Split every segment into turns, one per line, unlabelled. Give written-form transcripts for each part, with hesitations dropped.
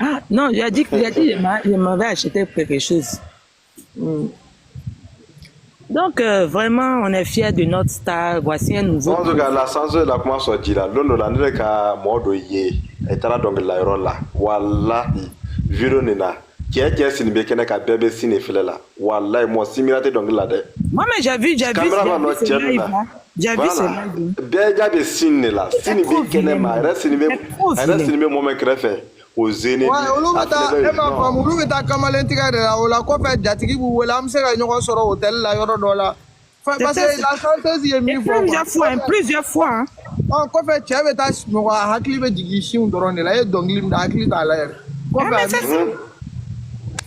Ah, non, je m'avais acheté quelque chose. Mm. Donc, vraiment, on est fiers de notre star. Voici un nouveau.
En tout cas, la sens la comment sortir là. L'on a dit que modo yé. Et t'as donc la rola. Wallahi. Vironina. Qui est sinibé qui n'est qu'à bébé sinifile là. Wallahi, moi, similarité donc là.
Moi, mais j'ai vu ce live là. J'ai vu ce live.
Bien, j'ai siné là. Sinibé qui n'est pas. Reste sinibé, moi, me crève. Aux aînés.
Ouais, on va ta kamalentika de la ola ko fait jatigi bu wala am se ka ñoko soro hôtel la yoro do la parce que la chanteuse y est mis
plusieurs fois hein.
On ko fait tiabe ta mo hakli be digi shiun doron la e donglim da hakli ta la ko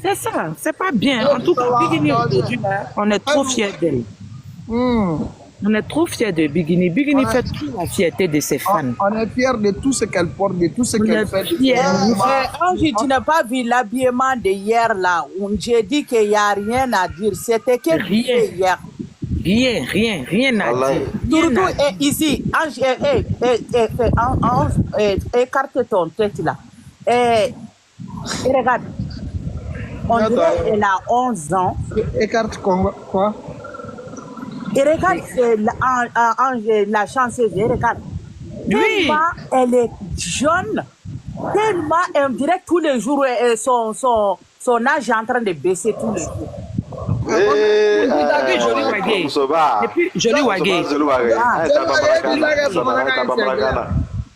c'est ça, c'est pas bien. En tout cas, Bikini aujourd'hui, on est trop fiers d'elle. On est trop fiers de Bikini. Bikini fait toute la fierté de ses fans.
On est fiers de tout ce qu'elle porte, de tout ce qu'elle fait.
Angie, tu n'as pas vu l'habillement de hier là, où j'ai dit qu'il n'y a rien à dire. C'était que hier.
Rien à dire.
Surtout ici, Angie, écarte ton tête là. Et regarde, on dirait qu'elle a 11 ans.
Écarte quoi?
Et regarde la chanceuse, regarde.
Oui.
Tellement elle est jeune, tellement elle dirait tous les jours son âge est en train de baisser tous les jours.
Joli Wagé.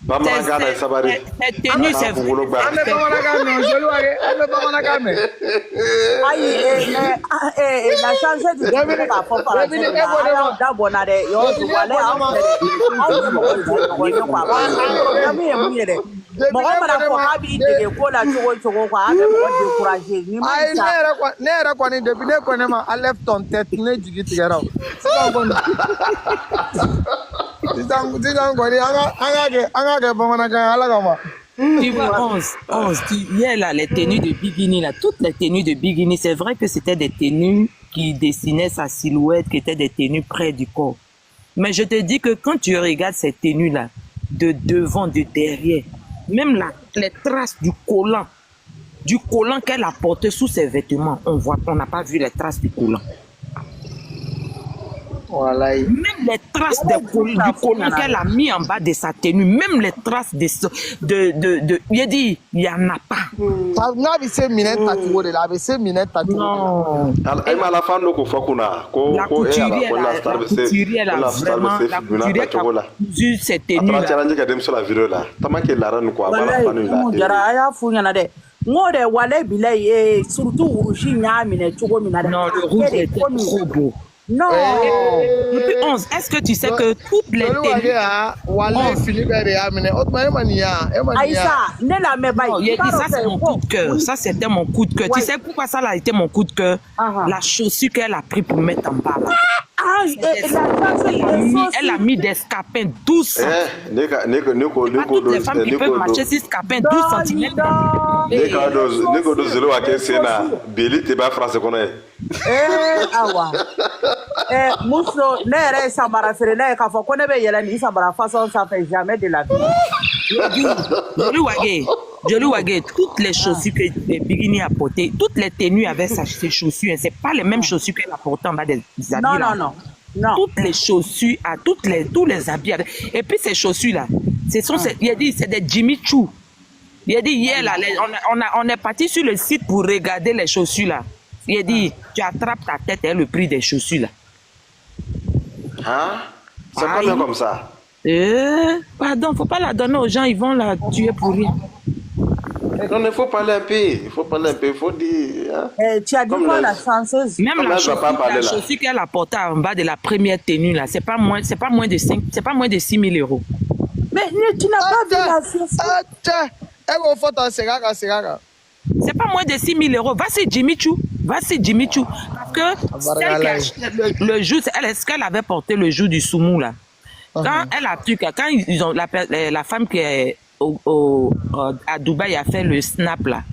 Cette
tenue, c'est
la chanceuse de
tu vois, 11, hier là, les tenues de Bikini, là, toutes les tenues de Bikini, c'est vrai que c'était des tenues qui dessinaient sa silhouette, qui étaient des tenues près du corps. Mais je te dis que quand tu regardes ces tenues-là, de devant, de derrière, même là, les traces du collant qu'elle a porté sous ses vêtements, on n'a pas vu les traces du collant.
Voilà.
Même les traces du collant qu'elle a mis en bas de sa tenue, même les traces il dit, il n'y en a pas.
Non.
La couturière, elle a vraiment cousu cette tenue non, le rouge était trop beau.
Non.
Depuis 11, est-ce que tu sais que toutes les tenues... ça c'est mon coup de cœur. Ça c'était mon coup de cœur. Tu sais pourquoi ça a été mon coup de cœur? La chaussure qu'elle a pris pour mettre en bas là. Elle a mis des scapins 12 cm. Toutes les femmes qui peuvent marcher sur scapins 12 cm.
Jamais de la vie.
Joli Wagé, toutes les chaussures que Bikini a portées, toutes les tenues avec ses chaussures, c'est pas les mêmes chaussures qu'elle a portées en bas des habits. Non. Toutes les chaussures, tous les habits. Et puis ces chaussures-là, il a dit c'est des Jimmy Choo. Il a dit hier, là, on est parti sur le site pour regarder les chaussures là. Il a dit, tu attrapes ta tête et le prix des chaussures là.
Hein? C'est pas bien comme ça.
Pardon, faut pas la donner aux gens, ils vont la tuer pour rien.
Non, il faut parler un peu. Il faut dire. Hein?
Tu as dit quoi, la chanceuse?
Même la chaussure qu'elle a portée en bas de la première tenue là, c'est pas moins de 6 000 euros.
Mais tu n'as pas vu la chaussure?
C'est pas moins de 6 000 euros. Va chez Jimmy Choo. Parce que le jour, est-ce qu'elle avait porté le jour du Soumou là? Quand elle a pu, quand ils ont la femme qui est à Dubaï a fait le snap là,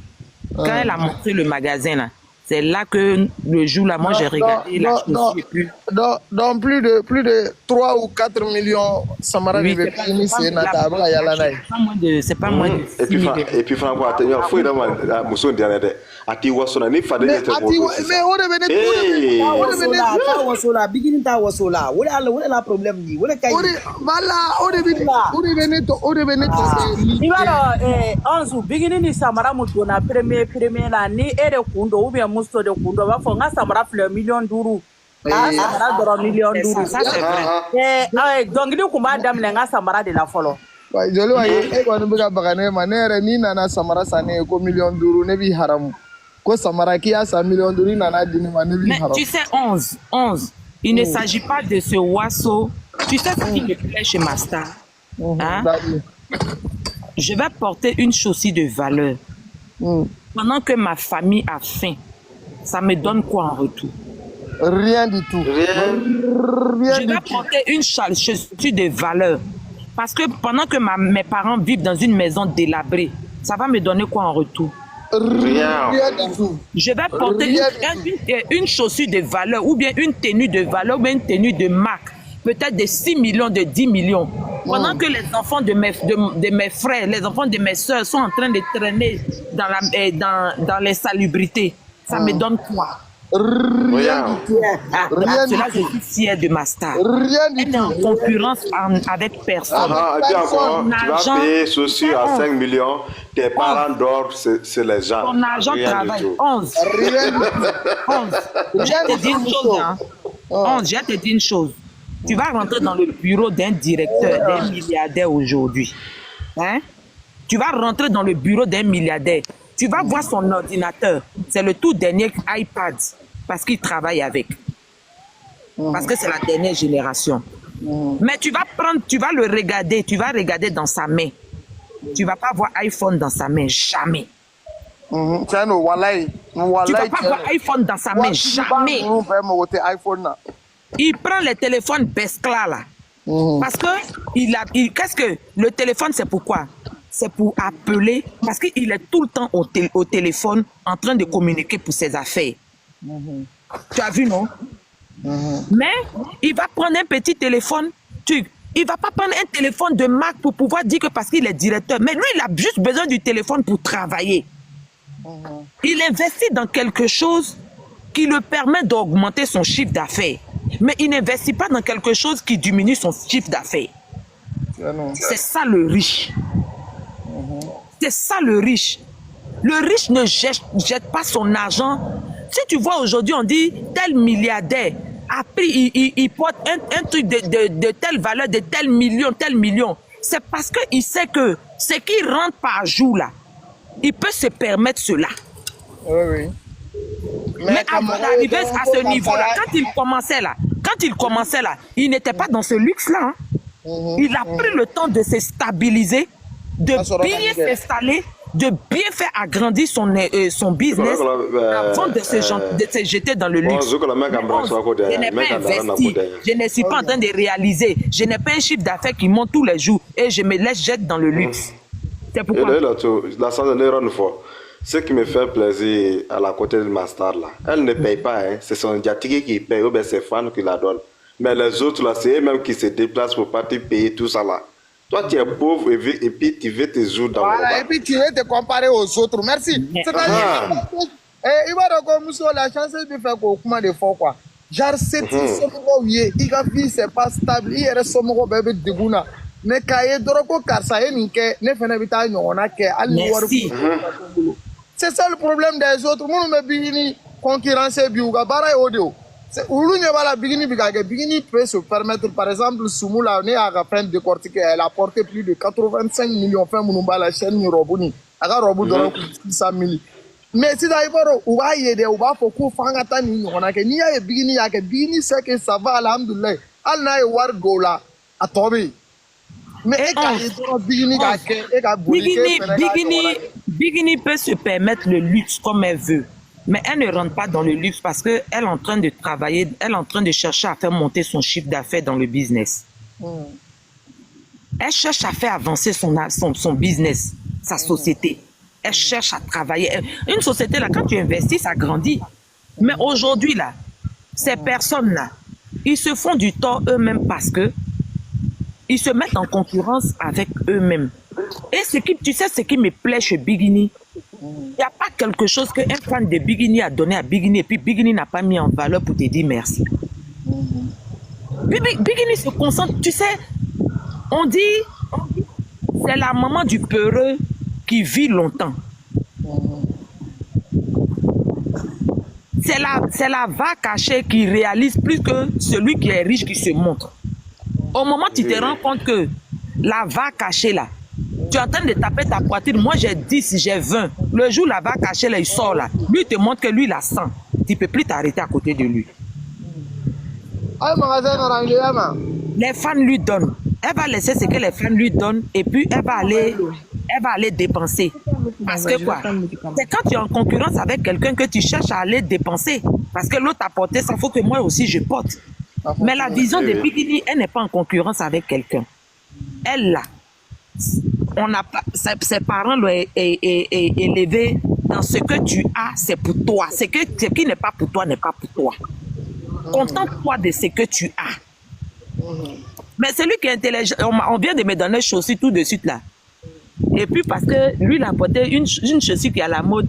quand elle a montré le magasin là, C'est là que le jour là, moi j'ai regardé la chaussure et puis...
Dans plus de 3 ou 4 millions, Samara
Oui,
de Bikini, c'est Nataba Yalanai.
C'est pas moins de 6 000 euros.
Et puis, Franco, il faut que Mousson Diane, à Tiwasona, ni Fadé,
Mais on
Sola, beginning ta wasola. What est la problème ni? What est
voilà, on devenait
Ibaro onzu beginning ni Samara mutona premier la ni ere kundo ou bien musto de kundo va fonga Samara fleur million d'euros. Ah Samara doro million d'euros.
Ça c'est vrai.
Donc ni kuma damne nga Samara de la folo.
Jolo ay ko nbuga bagane manere ni nana Samara sane ko million d'euros ne bi haram. Ko Samara ki a 100 millions d'euros nana dini ne bi haram.
Mais tu sais 11. Il ne s'agit pas de ce oiseau. Tu sais ce qui me plaît chez Master. Hein? Je vais porter une chaussure de valeur. Pendant que ma famille a faim, ça me donne quoi en retour?
Rien du tout.
Je vais porter une chaussure de valeur. Parce que pendant que mes parents vivent dans une maison délabrée, ça va me donner quoi en retour?
Rien du tout.
Je vais porter une chaussure de valeur, ou bien une tenue de valeur, ou bien une tenue de marque. Peut-être de 6 millions, de 10 millions. Pendant que les enfants de mes frères, les enfants de mes soeurs sont en train de traîner dans l'insalubrité. Ça me donne quoi?
Rien du tout.
Cela, je suis fier de ma star.
Rien du
Elle est en concurrence avec personne.
Et puis encore, tu vas payer chaussures à 5 millions, tes parents d'or, c'est les gens.
Ton argent travaille. 11.
Rien du tout.
11. Je vais te dire une chose. 11, je vais te dire une chose. Tu vas rentrer dans le bureau d'un directeur, d'un milliardaire aujourd'hui. Hein? Tu vas rentrer dans le bureau d'un milliardaire. Tu vas voir son ordinateur. C'est le tout dernier iPad. Parce qu'il travaille avec. Parce que c'est la dernière génération. Mais tu vas le regarder. Tu vas regarder dans sa main. Tu ne vas pas voir iPhone dans sa main. Jamais. Tu ne vas pas voir iPhone dans sa main. Jamais. Il prend les téléphones Bescla là. Parce que qu'est-ce que le téléphone, c'est pourquoi? C'est pour appeler, parce qu'il est tout le temps au téléphone en train de communiquer pour ses affaires. Tu as vu, non? Mais il va prendre un petit téléphone. Il ne va pas prendre un téléphone de marque pour pouvoir dire que parce qu'il est directeur. Mais lui, il a juste besoin du téléphone pour travailler. Il investit dans quelque chose qui le permet d'augmenter son chiffre d'affaires. Mais il n'investit pas dans quelque chose qui diminue son chiffre d'affaires. C'est ça le riche. C'est ça le riche. Le riche ne jette pas son argent. Si tu vois aujourd'hui, on dit tel milliardaire a pris, il porte un truc de telle valeur, de tel million. C'est parce qu'il sait que ce qu'il rentre par jour là, il peut se permettre cela.
Oui.
Mais avant d'arriver à ce niveau-là, quand il commençait là, il n'était pas dans ce luxe-là. Il a pris le temps de se stabiliser, de bien s'installer, de bien faire agrandir son business avant de se jeter dans le luxe. Je n'ai pas investi, je ne suis pas en train de réaliser, je n'ai pas un chiffre d'affaires qui monte tous les jours et je me laisse jeter dans le luxe. C'est pourquoi.
Ce qui me fait plaisir à la côté de ma star là, elle ne paye pas, hein. C'est son diatique qui paye, ou bien ses fans qui la donnent. Mais les autres là, c'est eux-mêmes qui se déplacent pour partir payer tout ça là. Toi, tu es pauvre et puis tu veux te jouer dans le bas.
Et puis tu veux te comparer aux autres. Merci. C'est-à-dire, il va reconnaître la chance de faire comment de fois quoi. Genre, c'est il a vie, c'est pas stable. Il reste son bébé de Gouna. Mais quand il y a d'autres cas, ne fait pas de c'est ça le problème des autres. Nous me bigini concurrence biuga bara audio. C'est ulu ne va la bigini peut se permettre par exemple Soumoula ne a fait décortiquer, elle a porté plus de 85 millions fin munumba la chaîne ni robuni. Aga robu doro 600 000. Mais si d'ailleurs ou va y aider ou va faut qu'on fangata ni on a que ni a bigini c'est que ça va alhamdulillah. Al na war gola a tobi. Mais
Bigini peut se permettre le luxe comme elle veut. Mais elle ne rentre pas dans le luxe parce qu'elle est en train de travailler, elle est en train de chercher à faire monter son chiffre d'affaires dans le business. Elle cherche à faire avancer son business, sa société. Elle cherche à travailler. Une société, là, quand tu investis, ça grandit. Mais aujourd'hui, là, ces personnes-là, ils se font du tort eux-mêmes parce que ils se mettent en concurrence avec eux-mêmes. Et tu sais ce qui me plaît chez Bigini, il n'y a pas quelque chose qu'un fan de Bigini a donné à Bigini et puis Bigini n'a pas mis en valeur pour te dire merci. Bigini se concentre, tu sais, on dit, c'est la maman du peureux qui vit longtemps. C'est la vache cachée qui réalise plus que celui qui est riche qui se montre. Au moment où tu te rends compte que la vache cachée là, tu es en train de taper ta poitrine, moi j'ai 10, j'ai 20. Le jour où la vache cachée là, il sort là, lui il te montre que lui il a 100. Tu ne peux plus t'arrêter à côté de lui. Les fans lui donnent. Elle va laisser ce que les fans lui donnent et puis elle va aller dépenser. Parce que quoi? C'est quand tu es en concurrence avec quelqu'un que tu cherches à aller dépenser. Parce que l'autre a porté ça, il faut que moi aussi je porte. Mais la vision de Bigini, elle n'est pas en concurrence avec quelqu'un. Elle là, ses parents l'ont élevé dans ce que tu as, c'est pour toi. Ce qui n'est pas pour toi n'est pas pour toi. Contente-toi de ce que tu as. Mais celui qui est intelligent, on vient de me donner chaussure tout de suite là. Et puis parce que lui, il a porté une chaussure qui est à la mode.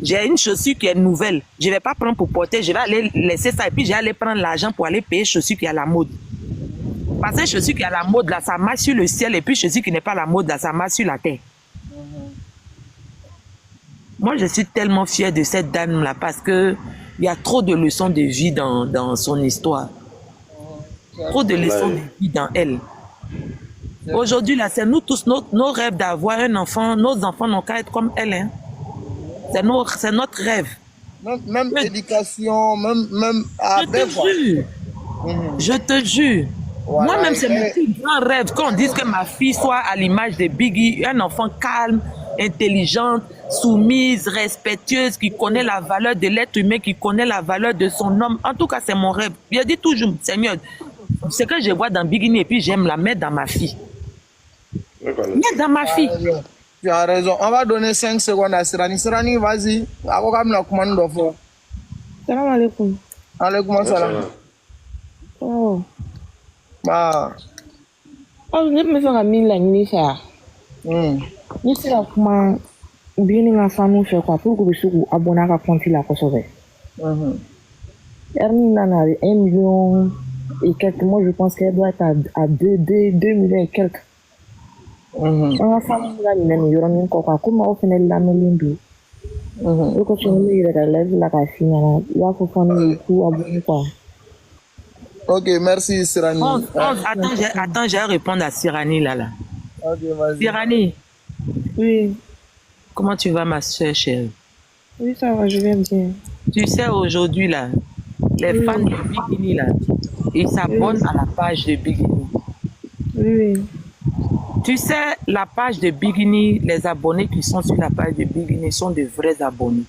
J'ai une chaussure qui est nouvelle. Je ne vais pas prendre pour porter, je vais aller laisser ça et puis je vais aller prendre l'argent pour aller payer chaussure qui est à la mode. Parce que chaussure qui est à la mode là, ça marche sur le ciel et puis chaussure qui n'est pas à la mode là, ça marche sur la terre. Moi, je suis tellement fière de cette dame là parce que il y a trop de leçons de vie dans son histoire. Trop de leçons de vie dans elle. Aujourd'hui, là, c'est nous tous, nos rêves d'avoir un enfant. Nos enfants n'ont qu'à être comme elle. Hein. C'est notre rêve.
Même éducation, même...
Je te jure. Voilà. Moi-même, c'est mon plus grand rêve. Qu'on dise que ma fille soit à l'image de Biggie, un enfant calme, intelligente, soumise, respectueuse, qui connaît la valeur de l'être humain, qui connaît la valeur de son homme. En tout cas, c'est mon rêve. Je dis toujours, Seigneur, ce que je vois dans Bigini et puis j'aime la mettre dans ma fille. Mettre dans ma fille.
Tu as raison. On va donner 5 secondes à Sirani. Sirani, vas-y.
Salam alaikum.
Alaikum salam.
Oh.
Bah.
Oh, je me fais mille l'année ça. Ni c'est là comment bien la femme fait quoi pour que je sois abonné à compte la Kosovo. Ernie Nana 1 million et quelques mois, je pense qu'elle doit être à 2 millions et quelques. On va faire une année, il y aura une coca, comme on fait la mélindu. Le coach il est à l'aise, la cafine, il va faut faire le coup abonné quoi.
Ok, merci Sirani.
Attends, je vais répondre à Sirani là.
Ok, vas-y.
Sirani.
Oui.
Comment tu vas, ma soeur chérie?
Oui, ça va, je vais bien.
Tu sais, aujourd'hui, là, les fans de Bigini, là, ils s'abonnent à la page de Bigini.
Oui.
Tu sais, la page de Bigini, les abonnés qui sont sur la page de Bigini sont de vrais abonnés.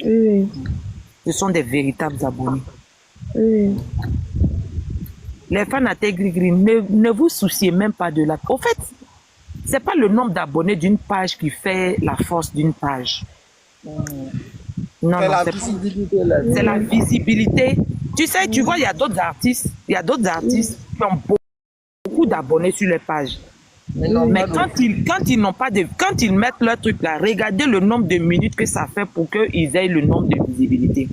Oui.
Ce sont des véritables abonnés.
Oui.
Les fans à Gris, ne vous souciez même pas de la... Au fait, c'est pas le nombre d'abonnés d'une page qui fait la force d'une page. Non, c'est la visibilité. Tu sais, tu vois, il y a d'autres artistes qui ont beaucoup d'abonnés sur les pages. Mais quand ils n'ont pas de... Quand ils mettent leur truc là, regardez le nombre de minutes que ça fait pour qu'ils aient le nombre de visibilité.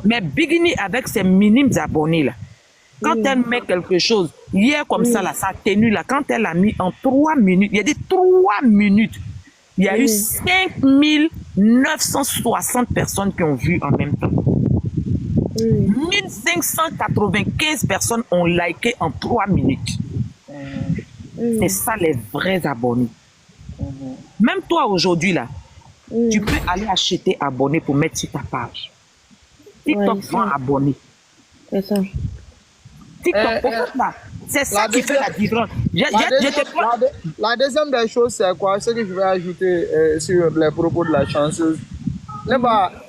Mais Bigini, avec ses minimes abonnés là, quand elle met quelque chose, hier comme ça, là, sa tenue, là, quand elle a mis en 3 minutes, il y a des 3 minutes, il y a eu 5960 personnes qui ont vu en même temps. 1595 personnes ont liké en 3 minutes. C'est ça les vrais abonnés. Même toi aujourd'hui, là, tu peux aller acheter abonnés pour mettre sur ta page. TikTok sont abonnés.
C'est ça.
TikTok, c'est ça qui fait la différence.
La deuxième des choses, c'est quoi? Ce que je vais ajouter sur les propos de la chanteuse.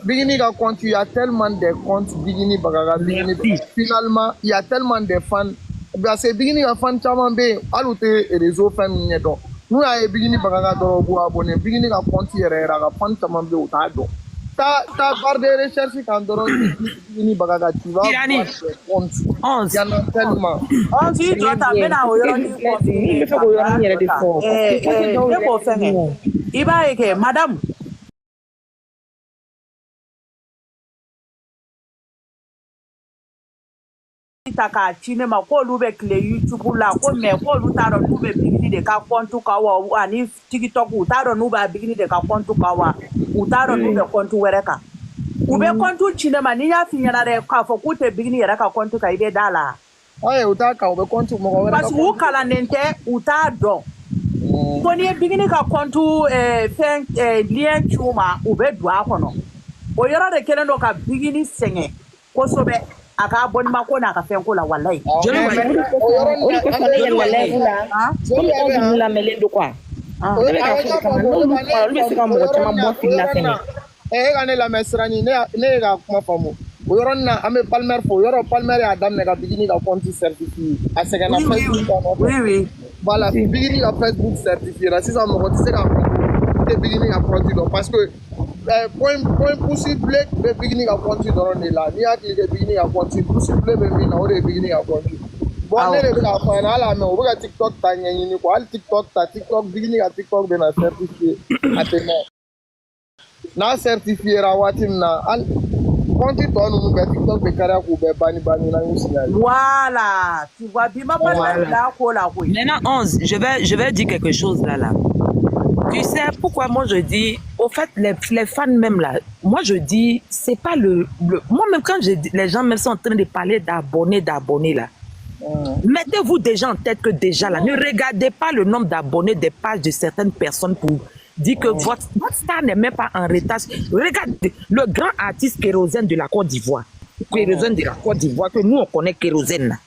Bigini a compte, il y a tellement de comptes Bigini Bagaga, Bigini. Finalement, il y a tellement de fans. Parce que Bigini a fan tellement bien, ajouter réseau famille donc. Nous avons Bigini Bagaga dans le abonné. Bigini a compte, il y a fan tellement bien au tado. ta barre de recherche quand Bigini Bagaga, tu vas voir tes comptes. Il y en a tellement.
On dit, toi, t'as bien à madame. Taka cinema ko lu be kle YouTube la ko me ko lu ta ron lu be bigini de ka kontu ka wa ani TikTok u ta ron lu ba bigini de ka kontu ka wa u ta ron lu be kontu were ka u be kontu cinema ni ya finya na re ka fo ku te bigini yara ka kontu ka ide dala
ay u ta ka u be kontu mo were ka
parce u kala nente u ta do ko ni bigini ka kontu fen lien chuma u be do akono o yara de kelen do ka bigini senge ko so be aka boni mako na ka fen ko la wallahi
je le vois o ko fala yalla level la comme on la mele do quoi le ka fo kama no lu ko lu se ka mo chama bo filla fene
gane la mesrani ne ga kuma famu o yoron na ame palmer fo yoro palmer ya dam ne ga bigini ga compte certifié a se ga na Facebook
oui
voilà bigini ga Facebook certifié là si ça mo ko se ga te bigini ga produit parce que point possible de beginning à continuer dans le là ni à qui de beginning à continuer possible mais non de beginning à continuer bon ne le ka fa na la mais on va TikTok ta ni ko al TikTok beginning à TikTok de na certifié atema na certifié rawatim na al konti to no ga TikTok be kara ko be bani na signal
voilà tu vois bien ma pas là ko la ko
maintenant 11 je vais dire quelque chose là. Tu sais pourquoi moi je dis, au fait, les fans même là, moi je dis, c'est pas moi-même quand les gens même sont en train de parler d'abonnés là, mettez-vous déjà en tête que déjà là, ne regardez pas le nombre d'abonnés des pages de certaines personnes pour dire que votre star n'est même pas en retard. Regardez le grand artiste Kérosène de la Côte d'Ivoire, que nous on connaît Kérosène.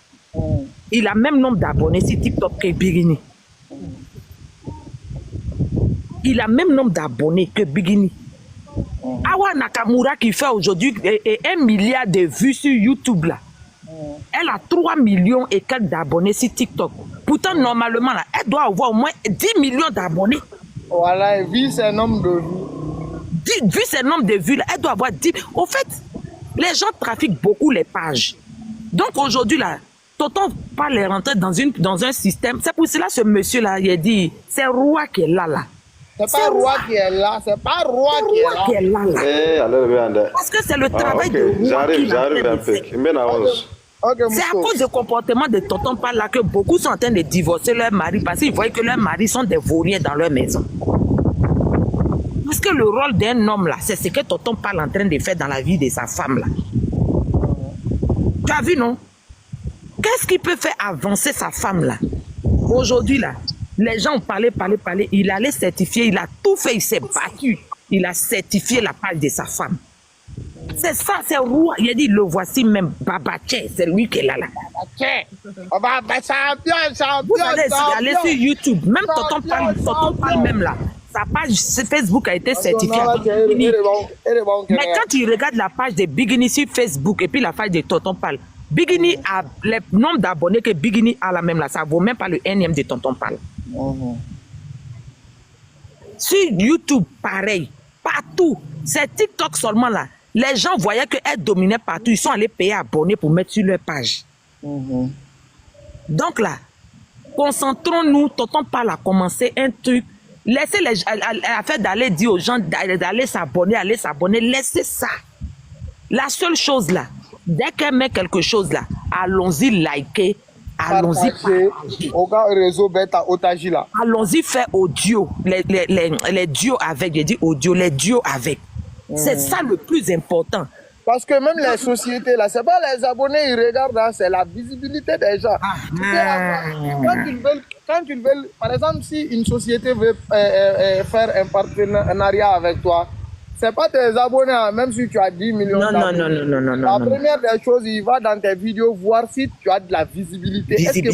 Il a le même nombre d'abonnés sur TikTok que Bigini. Il a le même nombre d'abonnés que Bigini. Awa Nakamura qui fait aujourd'hui 1 milliard de vues sur YouTube là. Elle a 3 millions et quelques d'abonnés sur TikTok. Pourtant, normalement, là, elle doit avoir au moins 10 millions d'abonnés.
Voilà, vu ce nombre de vues.
Vu ce nombre de vues là, elle doit avoir 10. Au fait, les gens trafiquent beaucoup les pages. Donc aujourd'hui là, Tonton pas les rentrer dans un système. C'est pour cela ce monsieur là, il a dit, c'est Roi qui est là.
C'est pas Roi qui est là, c'est pas Roi qui est là.
Parce que c'est le travail de Roi.
J'arrive un peu.
C'est à cause du comportement de Tonton pas là que beaucoup sont en train de divorcer leur mari parce qu'ils voient que leurs maris sont des vauriens dans leur maison. Parce que le rôle d'un homme là, c'est ce que Tonton parle en train de faire dans la vie de sa femme là. Tu as vu non? Qu'est-ce qui peut faire avancer sa femme là? Aujourd'hui là, les gens ont parlé, il allait certifier, il a tout fait, il s'est battu. Il a certifié la page de sa femme. C'est ça, c'est Roi. Il a dit, le voici même, Babaché, c'est lui qui est là. Vous allez sur YouTube, même Tonton parle même là. Sa page Facebook a été certifiée. Mais quand tu regardes la page de Bigini sur Facebook et puis la page de Tonton parle, Bigini a le nombre d'abonnés que Bigini a la même là, ça vaut même pas le énième de Tonton parle. Sur YouTube, pareil, partout, c'est TikTok seulement là. Les gens voyaient qu'elle dominait partout, ils sont allés payer abonnés pour mettre sur leur page. Donc là, concentrons-nous, Tonton parle à commencer un truc. Laissez les gens, à faire d'aller dire aux gens d'aller s'abonner, laissez ça. La seule chose là, dès qu'elle met quelque chose là, allons-y liker, allons-y partager. Allons-y faire audio, les duos avec, j'ai dit audio, les duos avec. C'est ça le plus important.
Parce que même les sociétés là, c'est pas les abonnés, ils regardent, hein, c'est la visibilité des gens. Quand ils veulent, par exemple, si une société veut faire un partenariat avec toi, c'est pas tes abonnés, hein, même si tu as 10 millions d'abonnés.
Non.
La première des choses, il va dans tes vidéos voir si tu as de la visibilité. Est-ce que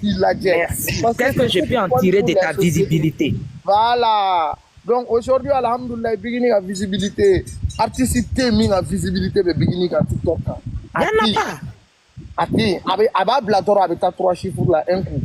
il la gère?
Qu'est-ce que je peux en tirer de ta visibilité?
Voilà. Donc aujourd'hui, alhamdoulilah, beginning à visibilité, artistique, mis à visibilité de beginning à TikTok.
Il n'y en a pas.
Avec Blator, avec ta 3 chiffres là, un coup.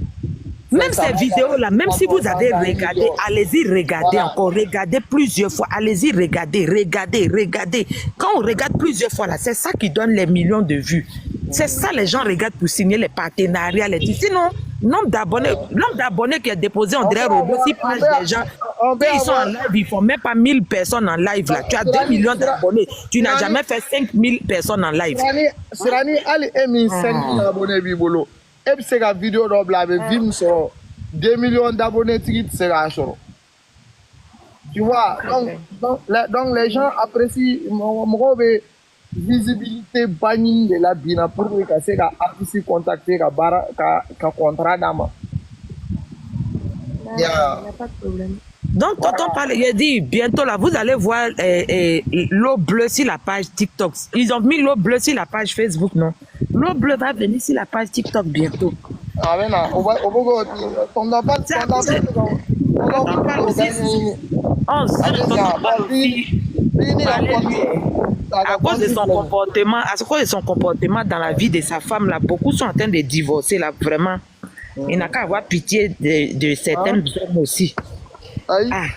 Même ces vidéos-là, même si vous avez regardé, allez-y regarder encore, regardez plusieurs fois, allez-y regardez. Quand on regarde plusieurs fois, là, c'est ça qui donne les millions de vues. C'est ça les gens regardent pour signer les partenariats, les trucs. Sinon, nombre d'abonnés qui est déposé, on dirait robot, si page des gens, ils sont en live, ils font même pas 1000 personnes en live là. Tu as 2 millions d'abonnés, tu n'as jamais fait 5000 personnes en live.
Sirani, allez, 5000 abonnés, bibolo. Et puis c'est la vidéo d'Ob là, avec Vim sur 2 millions d'abonnés, c'est la chose. Tu vois, donc les gens apprécient mon visibilité bannie de la bina pour que c'est la artiste contacter ka contrat d'ama.
Il n'y a pas de problème.
Donc, quand on parle, il a dit bientôt là, vous allez voir l'eau bleue sur la page TikTok. Ils ont mis l'eau bleue sur la page Facebook, non? L'eau bleue va venir sur la page TikTok bientôt.
Ah, mais non, on va
à cause de son comportement dans la vie de sa femme là, beaucoup sont en train de divorcer là, vraiment. Il n'a qu'à avoir pitié de certains hommes aussi. Ah.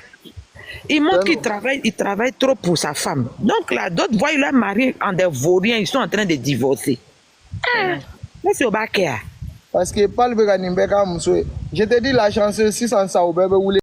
Il montre qu'il travaille trop pour sa femme. Donc là, d'autres voient leur mari en des vauriens, ils sont en train de divorcer. Ah, c'est au bac.
Parce que pas le je te dis la chance, si ça ou bébé